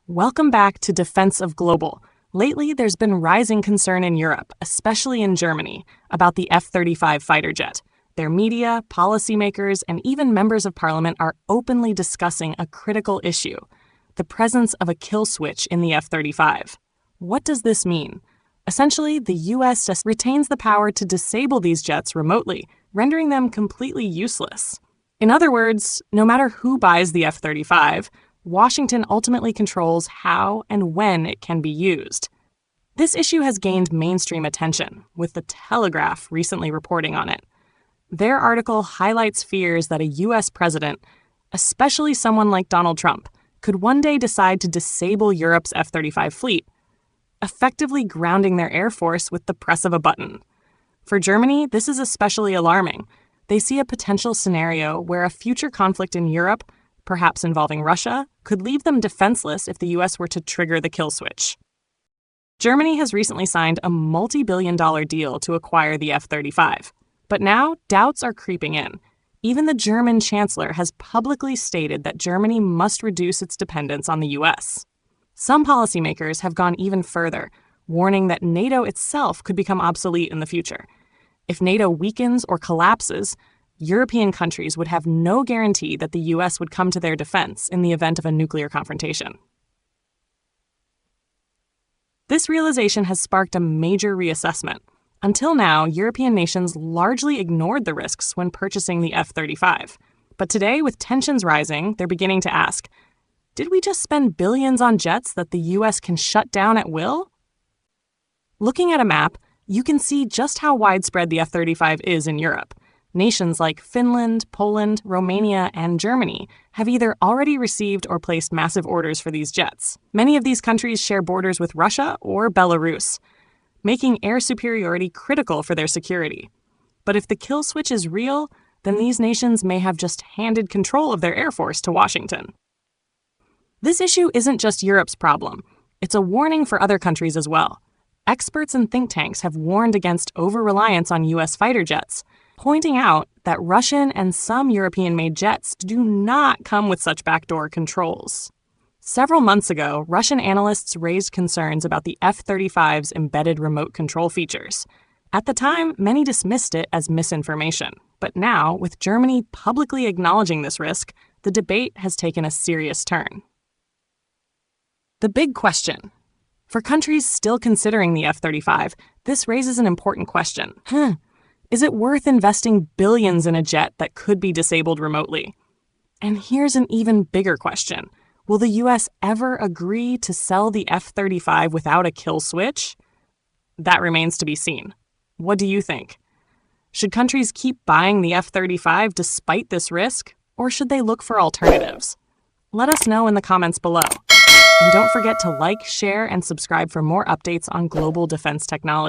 Welcome back to Defense of Global. Lately, there's been rising concern in Europe, especially in Germany, about the F-35 fighter jet. Their media, policymakers, and even members of parliament are openly discussing a critical issue: the presence of a kill switch in the F-35. What does this mean? Essentially, the U.S. just retains the power to disable these jets remotely, rendering them completely useless. In other words, no matter who buys the F-35, Washington ultimately controls how and when it can be used. This issue has gained mainstream attention, with The Telegraph recently reporting on it. Their article highlights fears that a U.S. president, especially someone like Donald Trump, could one day decide to disable Europe's F-35 fleet, effectively grounding their air force with the press of a button. For Germany, this is especially alarming. They see a potential scenario where a future conflict in Europe, perhaps involving Russia, could leave them defenseless if the U.S. were to trigger the kill switch. Germany has recently signed a multi-billion-dollar deal to acquire the F-35. But now, doubts are creeping in. Even the German chancellor has publicly stated that Germany must reduce its dependence on the U.S. Some policymakers have gone even further, warning that NATO itself could become obsolete in the future. If NATO weakens or collapses, European countries would have no guarantee that the U.S. would come to their defense in the event of a nuclear confrontation. This realization has sparked a major reassessment. Until now, European nations largely ignored the risks when purchasing the F-35. But today, with tensions rising, they're beginning to ask, did we just spend billions on jets that the U.S. can shut down at will? Looking at a map, you can see just how widespread the F-35 is in Europe. Nations like Finland, Poland, Romania, and Germany have either already received or placed massive orders for these jets. Many of these countries share borders with Russia or Belarus, making air superiority critical for their security. But if the kill switch is real, then these nations may have just handed control of their air force to Washington. This issue isn't just Europe's problem. It's a warning for other countries as well. Experts and think tanks have warned against over-reliance on U.S. fighter jets, pointing out that Russian and some European-made jets do not come with such backdoor controls. Several months ago, Russian analysts raised concerns about the F-35's embedded remote control features. At the time, many dismissed it as misinformation. But now, with Germany publicly acknowledging this risk, the debate has taken a serious turn. The big question. For countries still considering the F-35, this raises an important question. Is it worth investing billions in a jet that could be disabled remotely? And here's an even bigger question. Will the U.S. ever agree to sell the F-35 without a kill switch? That remains to be seen. What do you think? Should countries keep buying the F-35 despite this risk, or should they look for alternatives? Let us know in the comments below. And don't forget to like, share, and subscribe for more updates on global defense technology.